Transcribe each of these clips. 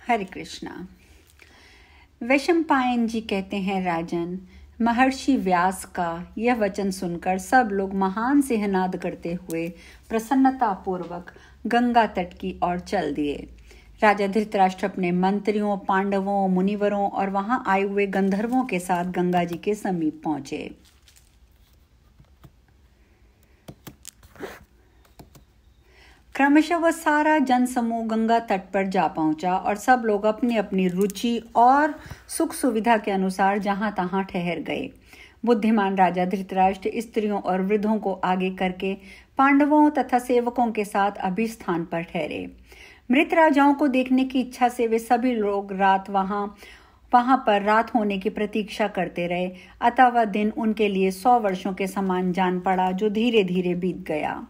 हरे कृष्णा। वैशंपायन जी कहते हैं, राजन, महर्षि व्यास का यह वचन सुनकर सब लोग महान सिंहनाद करते हुए प्रसन्नता पूर्वक गंगा तट की ओर चल दिए। राजा धृतराष्ट्र अपने मंत्रियों, पांडवों, मुनिवरों और वहां आए हुए गंधर्वों के साथ गंगा जी के समीप पहुंचे। क्रमशः वह सारा जनसमूह गंगा तट पर जा पहुंचा और सब लोग अपनी अपनी रुचि और सुख सुविधा के अनुसार जहां तहां ठहर गए। बुद्धिमान राजा धृतराष्ट्र स्त्रियों और वृद्धों को आगे करके पांडवों तथा सेवकों के साथ अभिस्थान पर ठहरे। मृत राजाओं को देखने की इच्छा से वे सभी लोग वहां पर रात होने की प्रतीक्षा करते रहे। अतः वह दिन उनके लिए 100 वर्षों के समान जान पड़ा, जो धीरे धीरे बीत गया।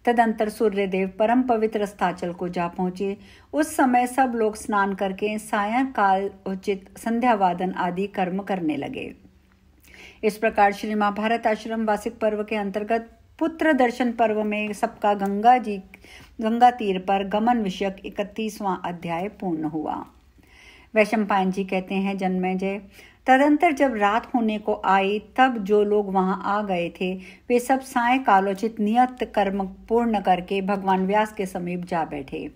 तदंतर सूर्यदेव परम पवित्र अस्ताचल को जा पहुंचे। उस समय सब लोग स्नान करके सायंकाल उचित संध्यावादन आदि कर्म करने लगे। इस प्रकार श्री महाभारत आश्रम वार्षिक पर्व के अंतर्गत पुत्र दर्शन पर्व में सबका गंगा तीर पर गमन विषयक 31वां अध्याय पूर्ण हुआ। वैशंपायन जी कहते हैं, जन्मेजय, तदंतर जब रात होने को आई तब जो लोग वहां आ गए थे वे सब सायंकालोचित नियत कर्म पूर्ण करके भगवान व्यास के समीप जा बैठे।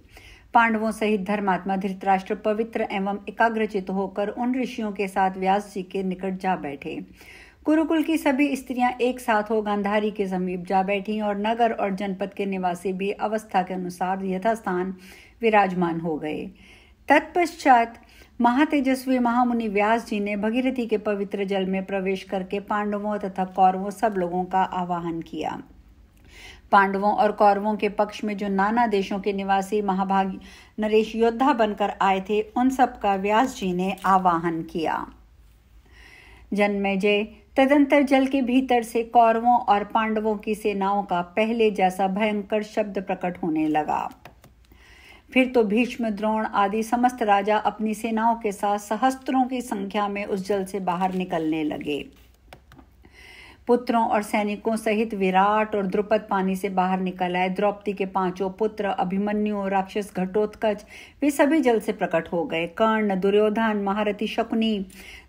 पांडवों सहित धर्मात्मा धृतराष्ट्र पवित्र एवं एकाग्रचित होकर उन ऋषियों के साथ व्यास जी के निकट जा बैठे। कुरुकुल की सभी स्त्रियां एक साथ हो गांधारी के समीप जा बैठी और नगर और जनपद के निवासी भी अवस्था के अनुसार यथास्थान विराजमान हो गए। तत्पश्चात महातेजस्वी महामुनि व्यास जी ने भगीरथी के पवित्र जल में प्रवेश करके पांडवों तथा कौरवों सब लोगों का आवाहन किया। पांडवों और कौरवों के पक्ष में जो नाना देशों के निवासी महाभागी नरेश योद्धा बनकर आए थे, उन सब का व्यास जी ने आवाहन किया। जन्मेजय, तदंतर जल के भीतर से कौरवों और पांडवों की सेनाओं का पहले जैसा भयंकर शब्द प्रकट होने लगा। फिर तो भीष्म, द्रोण आदि समस्त राजा अपनी सेनाओं के साथ सहस्त्रों की संख्या में उस जल से बाहर निकलने लगे। पुत्रों और सैनिकों सहित विराट और द्रुपद पानी से बाहर निकल आए। द्रौपदी के 5 पुत्र अभिमन्यु, राक्षस घटोत्कच, वे सभी जल से प्रकट हो गए। कर्ण, दुर्योधन, महारथी शकुनी,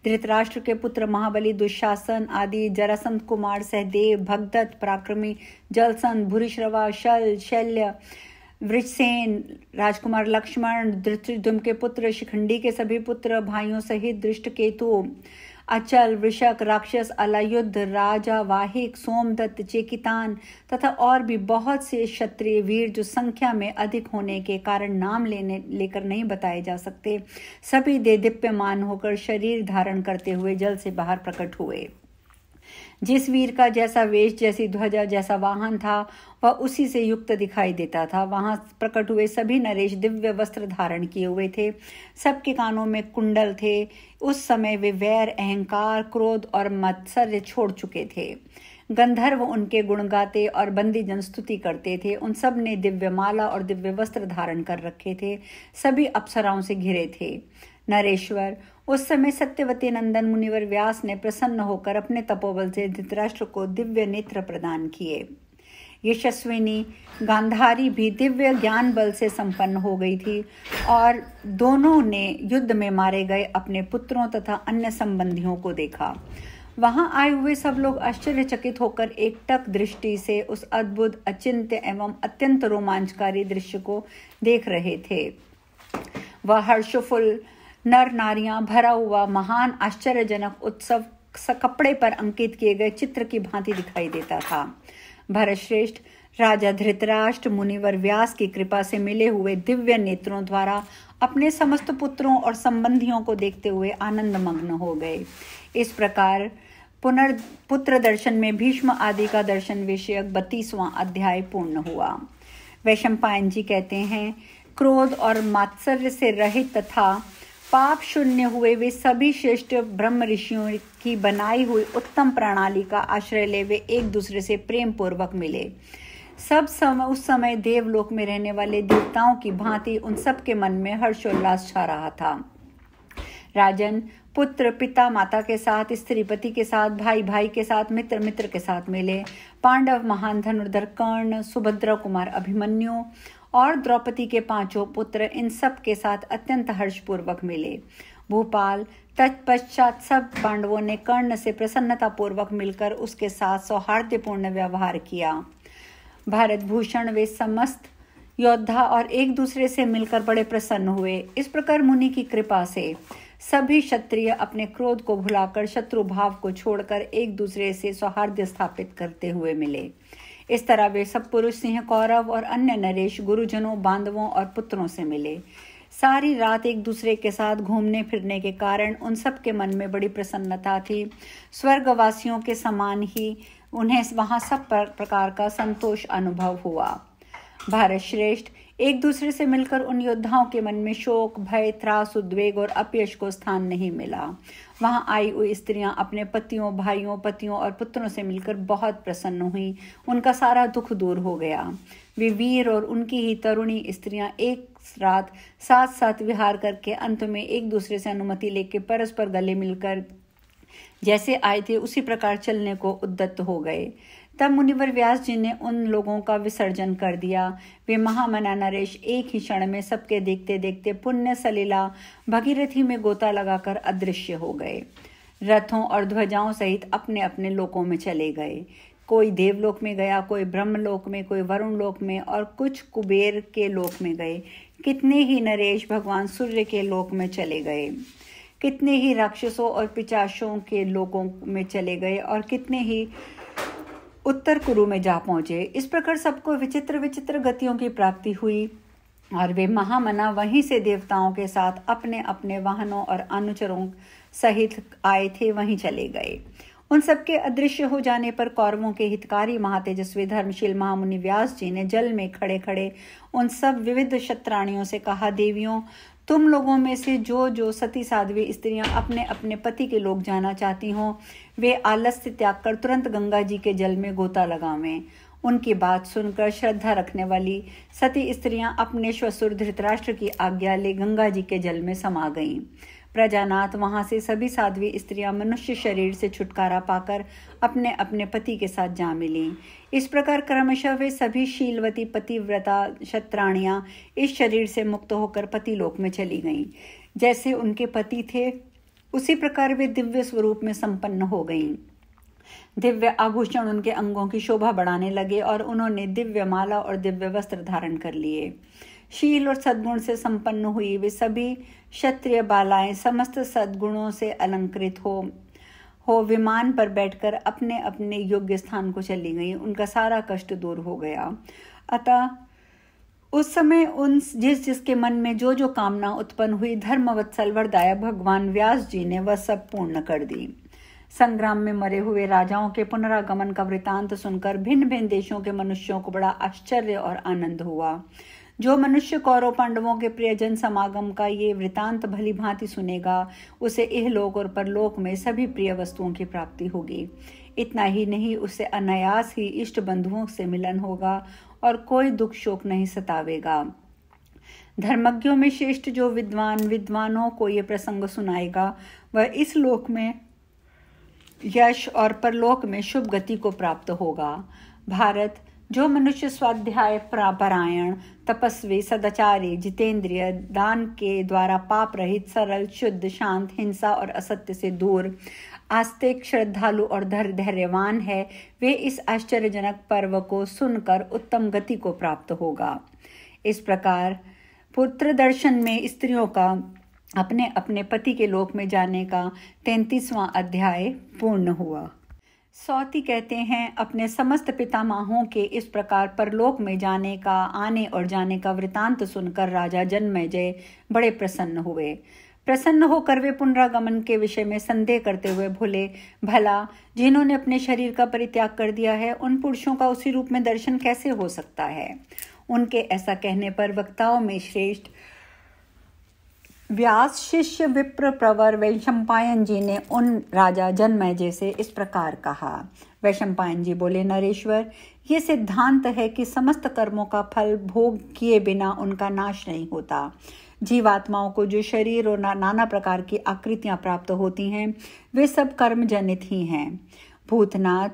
धृतराष्ट्र के पुत्र महाबली दुशासन आदि, जरासंध कुमार सहदेव, भगदत्त, पराक्रमी जलसंध, भूरिश्रवा, शल, शल्य, वृषसेन, राजकुमार लक्ष्मण, धृतराष्ट्र के पुत्र शिखंडी के सभी पुत्र भाइयों सहित दृष्टकेतु, अचल, वृषक, राक्षस, अलायुद्ध, राजा वाहिक, सोमदत्त, चेकितान तथा और भी बहुत से क्षत्रिय वीर जो संख्या में अधिक होने के कारण नाम लेकर नहीं बताए जा सकते, सभी देदीप्यमान होकर शरीर धारण करते हुए जल से बाहर प्रकट हुए। जिस वीर का जैसा वेश, जैसी ध्वजा, जैसा वाहन था, वह उसी से युक्त दिखाई देता था। वहां प्रकट हुए सभी नरेश दिव्य वस्त्र धारण किए हुए थे। सबके कानों में कुंडल थे। उस समय वे वैर, अहंकार, क्रोध और मत्सर्य छोड़ चुके थे। गंधर्व उनके गुण गाते और बंदी जन स्तुति करते थे। उन सब ने दिव्य माला और दिव्य वस्त्र धारण कर रखे थे। सभी अप्सराओं से घिरे थे। नरेश्वर, उस समय सत्यवती नंदन मुनिवर व्यास ने प्रसन्न होकर अपने तपोबल से धृतराष्ट्र को दिव्य नेत्र प्रदान किए। यशस्विनी गांधारी भी दिव्य ज्ञान बल से संपन्न हो गई थी और दोनों ने युद्ध में मारे गए अपने पुत्रों तथा अन्य संबंधियों को देखा। वहां आए हुए सब लोग आश्चर्यचकित होकर एकटक दृष्टि से उस अद्भुत, अचिंत्य एवं अत्यंत रोमांचकारी दृश्य को देख रहे थे। वह हर्षोफुल नर नारियां भरा हुआ महान आश्चर्यजनक उत्सव कपड़े पर अंकित किए गए चित्र की भांति दिखाई देता था। भरतश्रेष्ठ, राजा धृतराष्ट्र मुनिवर व्यास की कृपा से मिले हुए दिव्य नेत्रों द्वारा अपने समस्त पुत्रों और संबंधियों को देखते हुए आनंद मग्न हो गए। इस प्रकार पुत्र दर्शन में भीष्म आदि का दर्शन विषयक 32वां अध्याय पूर्ण हुआ। वैशंपायन जी कहते हैं, क्रोध और मात्सर्य से रहित तथा पाप शून्य हुए वे सभी श्रेष्ठ ब्रह्म ऋषियों की बनाई हुई उत्तम प्रणाली का आश्रय ले वे एक दूसरे से प्रेम पूर्वक मिले। उस समय देवलोक में रहने वाले देवताओं की भांति उन सब के मन में हर्षोल्लास छा रहा था। राजन, पुत्र पिता माता के साथ, स्त्री पति के साथ, भाई भाई के साथ, मित्र मित्र के साथ मिले। पांडव महान धनुर्धर कर्ण, सुभद्रा कुमार अभिमन्यु और द्रौपदी के 5 पुत्र इन सब के साथ अत्यंत हर्षपूर्वक मिले। भूपाल तत्पश्चात सब पांडवों ने कर्ण से प्रसन्नतापूर्वक मिलकर उसके साथ सौहार्दपूर्ण व्यवहार किया। भारत भूषण वे समस्त योद्धा और एक दूसरे से मिलकर बड़े प्रसन्न हुए। इस प्रकार मुनि की कृपा से सभी क्षत्रिय अपने क्रोध को भुलाकर शत्रु भाव को छोड़कर एक दूसरे से सौहार्द स्थापित करते हुए मिले। इस तरह वे सब पुरुष सिंह, कौरव और अन्य नरेश गुरुजनों, बांधवों और पुत्रों से मिले। सारी रात एक दूसरे के साथ घूमने फिरने के कारण उन सब के मन में बड़ी प्रसन्नता थी। स्वर्गवासियों के समान ही उन्हें वहां सब प्रकार का संतोष अनुभव हुआ। भारत श्रेष्ठ एक दूसरे से मिलकर उन योद्धाओं के मन में शोक, भय, त्रास, उद्वेग और अपयश को स्थान नहीं मिला। वहां आई हुई स्त्रियां अपने पतियों, भाइयों, पतियों और पुत्रों से मिलकर बहुत प्रसन्न हुई। उनका सारा दुख दूर हो गया। वे वीर और उनकी ही तरुणी स्त्रियां एक रात साथ साथ विहार करके अंत में एक दूसरे से अनुमति लेकर परस्पर गले मिलकर जैसे आए थे उसी प्रकार चलने को उद्यत हो गए। तब मुनिवर व्यास जी ने उन लोगों का विसर्जन कर दिया। वे महामना नरेश एक ही क्षण में सबके देखते देखते पुण्य सलीला भगीरथी में गोता लगाकर अदृश्य हो गए। रथों और ध्वजाओं सहित अपने अपने लोकों में चले गए। कोई देवलोक में गया, कोई ब्रह्मलोक में, कोई वरुण लोक में और कुछ कुबेर के लोक में गए। कितने ही नरेश भगवान सूर्य के लोक में चले गए, कितने ही राक्षसों और पिशाचों के लोकों में चले गए और कितने ही उत्तर कुरु में जा पहुंचे। इस प्रकार सबको विचित्र विचित्र गतियों की प्राप्ति हुई और वे महामना वहीं से देवताओं के साथ अपने अपने वाहनों और अनुचरों सहित आए थे, वहीं चले गए। उन सबके अदृश्य हो जाने पर कौरवों के हितकारी महातेजस्वी धर्मशील महामुनि व्यास जी ने जल में खड़े खड़े उन सब विविध क्षत्राणियों से कहा, देवियों, तुम लोगों में से जो जो सती साध्वी स्त्रियां अपने अपने पति के लोग जाना चाहती हों, वे आलस्य त्याग कर तुरंत गंगा जी के जल में गोता लगावें। उनकी बात सुनकर श्रद्धा रखने वाली सती स्त्रियां अपने श्वशुर धृतराष्ट्र की आज्ञा ले गंगा जी के जल में समा गईं। प्रजानाथ वहां से सभी साध्वी स्त्रियां मनुष्य शरीर से छुटकारा पाकर अपने अपने पति के साथ जा मिली। इस प्रकार क्रमशः वे सभी शीलवती पतिव्रता क्षत्राणियां इस शरीर से मुक्त होकर पतिलोक में चली गईं। जैसे उनके पति थे उसी प्रकार वे दिव्य स्वरूप में संपन्न हो गईं। दिव्य आभूषण उनके अंगों की शोभा बढ़ाने लगे और उन्होंने दिव्य माला और दिव्य वस्त्र धारण कर लिए। शील और सद्गुण से संपन्न हुई वे सभी क्षत्रिय बालाएं समस्त सद्गुणों से अलंकृत हो विमान पर बैठकर अपने अपने योग्य स्थान को चली गईं। उनका सारा कष्ट दूर हो गया। अतः उस समय उन जिसके मन में जो जो कामना उत्पन्न हुई धर्मवत्सल वरदायक भगवान व्यास जी ने वह सब पूर्ण कर दी। संग्राम में मरे हुए राजाओं के पुनरागमन का वृतांत सुनकर भिन्न भिन्न देशों के मनुष्यों को बड़ा आश्चर्य और आनंद हुआ। जो मनुष्य कौरव पांडवों के प्रियजन समागम का ये वृतांत भली भांति सुनेगा उसे इहलोक और परलोक में सभी प्रिय वस्तुओं की प्राप्ति होगी। इतना ही नहीं, उसे अनायास ही इष्ट बंधुओं से मिलन होगा और कोई दुख शोक नहीं सतावेगा। धर्मज्ञों में श्रेष्ठ जो विद्वानों को ये प्रसंग सुनाएगा वह इस लोक में यश और परलोक में शुभ गति को प्राप्त होगा। भारत, जो मनुष्य स्वाध्याय परायण, तपस्वी, सदाचारी, जितेंद्रिय, दान के द्वारा पाप रहित, सरल, शुद्ध, शांत, हिंसा और असत्य से दूर, आस्तिक, श्रद्धालु और धैर्यवान है, वे इस आश्चर्यजनक पर्व को सुनकर उत्तम गति को प्राप्त होगा। इस प्रकार पुत्र दर्शन में स्त्रियों का अपने अपने पति के लोक में जाने का 33वां अध्याय पूर्ण हुआ। सौती कहते हैं, अपने समस्त पितामहों के इस प्रकार परलोक में जाने का, आने और जाने का वृतांत सुनकर राजा जन्मेजय बड़े प्रसन्न हुए। प्रसन्न होकर वे पुनरागमन के विषय में संदेह करते हुए बोले, भला जिन्होंने अपने शरीर का परित्याग कर दिया है उन पुरुषों का उसी रूप में दर्शन कैसे हो सकता है। उनके ऐसा कहने पर वक्ताओं में श्रेष्ठ व्यास शिष्य विप्र प्रवर वैशंपायन जी ने उन राजा जन्मेजय से इस प्रकार कहा। वैशंपायन जी बोले, नरेश्वर, ये सिद्धांत है कि समस्त कर्मों का फल भोग किए बिना उनका नाश नहीं होता। जीवात्माओं को जो शरीर और नाना प्रकार की आकृतियां प्राप्त होती हैं वे सब कर्म जनित ही हैं। भूतनाथ,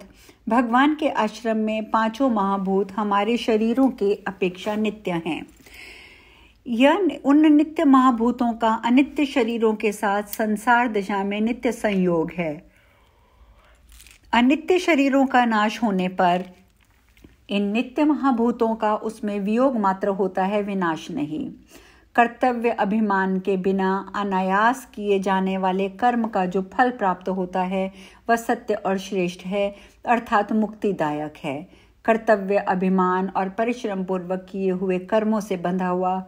भगवान के आश्रम में पांचों महाभूत हमारे शरीरों के अपेक्षा नित्य हैं। यह उन नित्य महाभूतों का अनित्य शरीरों के साथ संसार दशा में नित्य संयोग है। अनित्य शरीरों का नाश होने पर इन नित्य महाभूतों का उसमें वियोग मात्र होता है, विनाश नहीं। कर्तव्य अभिमान के बिना अनायास किए जाने वाले कर्म का जो फल प्राप्त होता है वह सत्य और श्रेष्ठ है, अर्थात मुक्तिदायक है। कर्तव्य अभिमान और परिश्रम पूर्वक किए हुए कर्मों से बंधा हुआ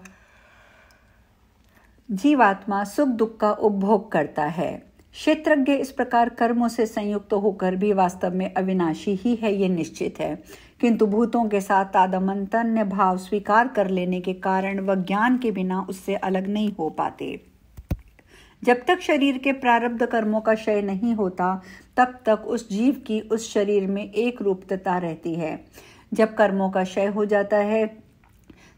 जीवात्मा सुख दुख का उपभोग करता है। क्षेत्रज्ञ इस प्रकार कर्मों से संयुक्त होकर भी वास्तव में अविनाशी ही है, ये निश्चित है, किंतु भूतों के साथ तादात्म्य भाव स्वीकार कर लेने के कारण वह ज्ञान के बिना उससे अलग नहीं हो पाते। जब तक शरीर के प्रारब्ध कर्मों का क्षय नहीं होता तब तक उस जीव की उस शरीर में एक रूपता रहती है। जब कर्मों का क्षय हो जाता है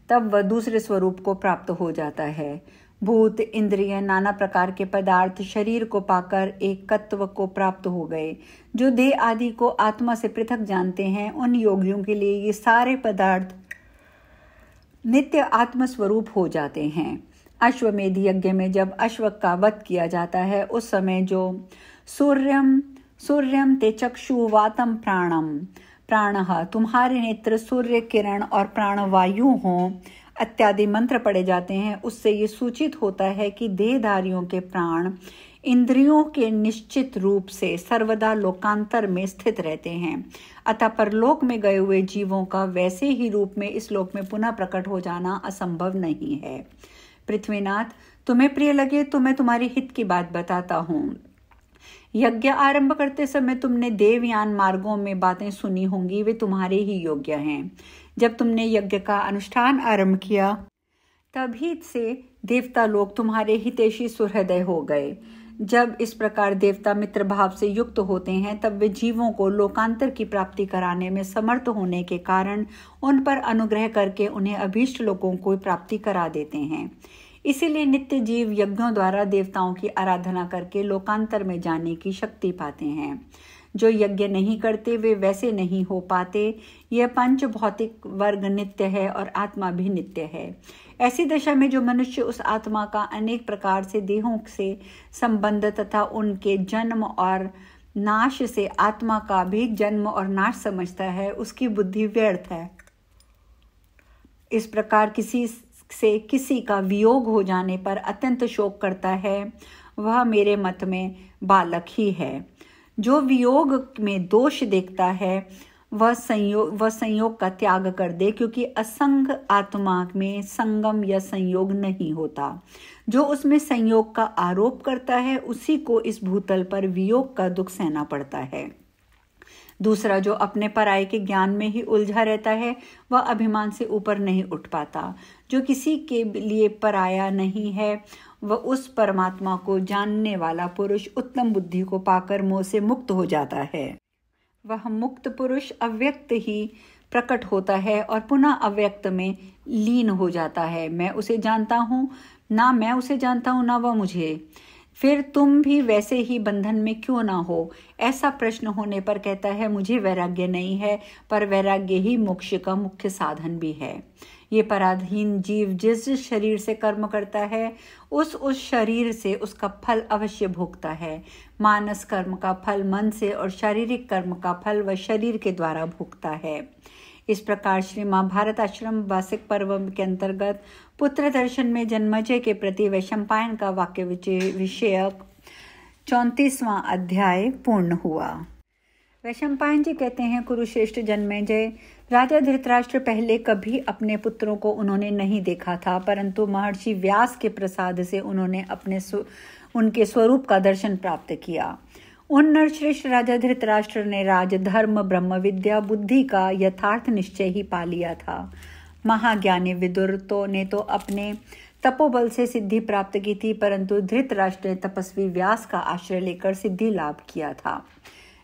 तब वह दूसरे स्वरूप को प्राप्त हो जाता है। भूत, इंद्रिय, नाना प्रकार के पदार्थ शरीर को पाकर एक तत्व को प्राप्त हो गए। जो देह आदि को आत्मा से पृथक जानते हैं उन योगियों के लिए ये सारे पदार्थ नित्य आत्मस्वरूप हो जाते हैं। अश्वमेध यज्ञ में जब अश्व का वध किया जाता है उस समय जो सूर्यम ते चक्षु वातम प्राणम प्राणः, तुम्हारे नेत्र सूर्य किरण और प्राणवायु हों इत्यादि मंत्र पढ़े जाते हैं, उससे ये सूचित होता है कि देहधारियों के प्राण इंद्रियों के निश्चित रूप से सर्वदा लोकांतर में स्थित रहते हैं। अतः परलोक में गए हुए जीवों का वैसे ही रूप में इस लोक में पुनः प्रकट हो जाना असंभव नहीं है। पृथ्वीनाथ, तुम्हें प्रिय लगे तो मैं तुम्हारे हित की बात बताता हूँ। यज्ञ आरंभ करते समय तुमने देवयान मार्गों में बातें सुनी होंगी, वे तुम्हारे ही योग्य हैं। जब तुमने यज्ञ का अनुष्ठान आरंभ किया तभी से देवता लोग तुम्हारे हितैषी सुहृदय हो गए। जब इस प्रकार देवता मित्र भाव से युक्त होते हैं तब वे जीवों को लोकांतर की प्राप्ति कराने में समर्थ होने के कारण उन पर अनुग्रह करके उन्हें अभीष्ट लोगों को प्राप्ति करा देते हैं। इसीलिए नित्य जीव यज्ञों द्वारा देवताओं की आराधना करके लोकांतर में जाने की शक्ति पाते हैं। जो यज्ञ नहीं करते वे वैसे नहीं हो पाते। यह पंच भौतिक वर्ग नित्य है और आत्मा भी नित्य है। ऐसी दशा में जो मनुष्य उस आत्मा का अनेक प्रकार से देहों से संबंध तथा उनके जन्म और नाश से आत्मा का भी जन्म और नाश समझता है, उसकी बुद्धि व्यर्थ है। इस प्रकार किसी का वियोग हो जाने पर अत्यंत शोक करता है, वह मेरे मत में बालक ही है। जो वियोग में दोष देखता है वह संयोग का त्याग कर दे, क्योंकि असंग आत्मा में संगम या संयोग नहीं होता। जो उसमें संयोग का आरोप करता है उसी को इस भूतल पर वियोग का दुख सहना पड़ता है। दूसरा जो अपने पराये के ज्ञान में ही उलझा रहता है वह अभिमान से ऊपर नहीं उठ पाता। जो किसी के लिए पराया नहीं है वह उस परमात्मा को जानने वाला पुरुष उत्तम बुद्धि को पाकर मोह से मुक्त हो जाता है। वह मुक्त पुरुष अव्यक्त ही प्रकट होता है और पुनः अव्यक्त में लीन हो जाता है। मैं उसे जानता हूँ, ना मैं उसे जानता हूँ, ना वह मुझे। फिर तुम भी वैसे ही बंधन में क्यों ना हो? ऐसा प्रश्न होने पर कहता है मुझे वैराग्य नहीं है, पर वैराग्य ही मोक्ष का मुख्य साधन भी है। ये पराधीन जीव जिस शरीर से कर्म करता है उस शरीर से उसका फल अवश्य भोगता है। मानस कर्म का फल मन से और शारीरिक कर्म का फल वह शरीर के द्वारा भोगता है। इस प्रकार श्री महाभारत आश्रम वार्षिक पर्व के अंतर्गत पुत्र दर्शन में जन्मेजय के प्रति वैशंपायन का वाक्य विषयक 34वां अध्याय पूर्ण हुआ। वैशंपायन जी कहते हैं, कुरुश्रेष्ठ जन्मेजय, राजा धृतराष्ट्र पहले कभी अपने पुत्रों को उन्होंने नहीं देखा था, परंतु महर्षि व्यास के प्रसाद से उन्होंने उनके स्वरूप का दर्शन प्राप्त किया। उन नरश्रेष्ठ राजा धृतराष्ट्र ने राजधर्म, ब्रह्म विद्या, बुद्धि का यथार्थ निश्चय ही पा लिया था। महाज्ञानी विदुर ने तो अपने तपोबल से सिद्धि प्राप्त की थी, परंतु धृतराष्ट्र ने तपस्वी व्यास का आश्रय लेकर सिद्धि लाभ किया था।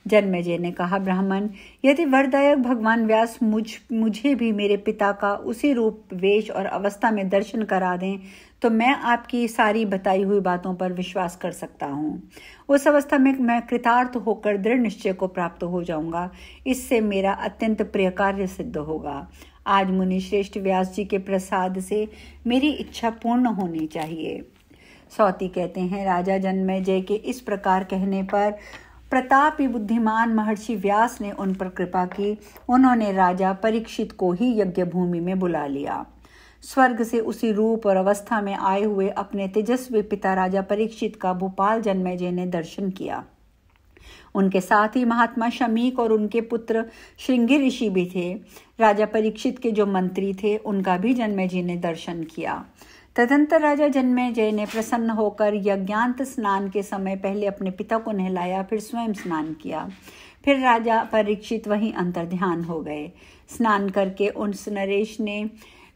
जन्मेजय ने कहा, ब्राह्मण, यदि वरदायक भगवान व्यास मुझे भी मेरे पिता का उसी रूप, वेश और अवस्था में दर्शन करा दें तो मैं आपकी सारी बताई हुई बातों पर विश्वास कर सकता हूँ। उस अवस्था में मैं कृतार्थ होकर दृढ़ निश्चय को प्राप्त हो जाऊंगा। इससे मेरा अत्यंत प्रिय कार्य सिद्ध होगा। आज मुनि श्रेष्ठ व्यास जी के प्रसाद से मेरी इच्छा पूर्ण होनी चाहिए। सौती कहते हैं, राजा जन्मेजय के इस प्रकार कहने पर प्रतापी बुद्धिमान महर्षि व्यास ने उन पर कृपा की। उन्होंने राजा परीक्षित को ही यज्ञ भूमि में बुला लिया। स्वर्ग से उसी रूप और अवस्था में आए हुए अपने तेजस्वी पिता राजा परीक्षित का भूपाल जन्मेजय ने दर्शन किया। उनके साथ ही महात्मा शमीक और उनके पुत्र श्रृंगी ऋषि भी थे। राजा परीक्षित के जो मंत्री थे उनका भी जन्मेजय ने दर्शन किया। तदंतर राजा जन्मेजय ने प्रसन्न होकर यज्ञांत स्नान के समय पहले अपने पिता को नहलाया, फिर स्वयं स्नान किया। फिर राजा परीक्षित वहीं अंतर्ध्यान हो गए। स्नान करके उस नरेश ने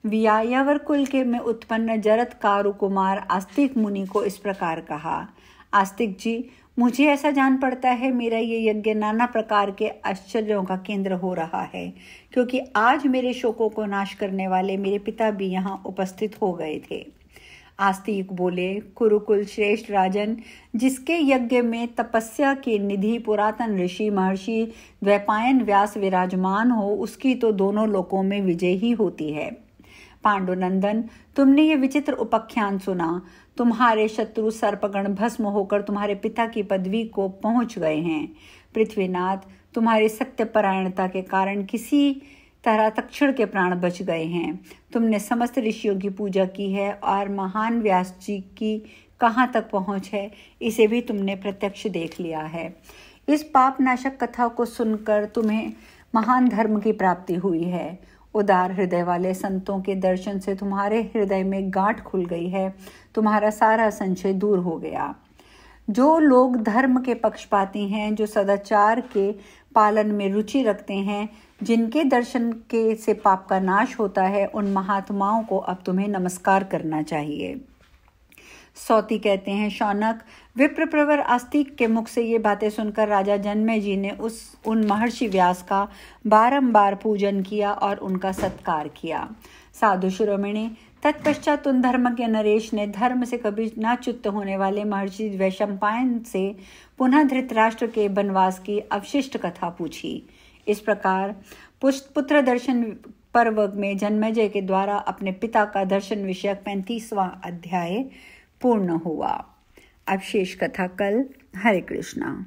व्यायावर कुल के में उत्पन्न जरत कारु कुमार आस्तिक मुनि को इस प्रकार कहा, आस्तिक जी, मुझे ऐसा जान पड़ता है मेरा ये यज्ञ नाना प्रकार के आश्चर्यों का केंद्र हो रहा है, क्योंकि आज मेरे शोकों को नाश करने वाले मेरे पिता भी यहाँ उपस्थित हो गए थे। आस्तिक बोले, कुरुकुल श्रेष्ठ राजन, जिसके यज्ञ में तपस्या की निधि पुरातन ऋषि महर्षि द्वैपायन व्यास विराजमान हो, उसकी तो दोनों लोकों में विजय ही होती है। पांडुनंदन, तुमने ये विचित्र उपाख्यान सुना। तुम्हारे शत्रु सर्पगण भस्म होकर तुम्हारे पिता की पदवी को पहुंच गए हैं। पृथ्वीनाथ, तुम्हारी सत्यपरायणता के कारण किसी तरह तक्षण के प्राण बच गए हैं। तुमने समस्त ऋषियों की पूजा की है और महान व्यास जी की कहाँ तक पहुँच है, इसे भी तुमने प्रत्यक्ष देख लिया है। इस पापनाशक कथा को सुनकर तुम्हें महान धर्म की प्राप्ति हुई है। उदार हृदय वाले संतों के दर्शन से तुम्हारे हृदय में गांठ खुल गई है। तुम्हारा सारा संशय दूर हो गया। जो लोग धर्म के पक्षपाती हैं, जो सदाचार के पालन में रुचि रखते हैं, जिनके दर्शन के से पाप का नाश होता है, उन महात्माओं को अब तुम्हें नमस्कार करना चाहिए। सौती कहते हैं, शौनक, विप्रप्रवर आस्तिक के मुख से ये बातें सुनकर राजा जन्मेजय ने उन महर्षि व्यास का बारंबार पूजन किया और उनका सत्कार किया। साधु शिरोमणि, तत्पश्चात उन धर्म के नरेश ने धर्म से कभी न च्युत होने वाले महर्षि वैशंपायन से पुनः धृतराष्ट्र के वनवास की अवशिष्ट कथा पूछी। इस प्रकार पुत्र दर्शन पर्व में जन्मेजय के द्वारा अपने पिता का दर्शन विषयक 35वां अध्याय पूर्ण हुआ। अब शेष कथा कल। हरे कृष्णा।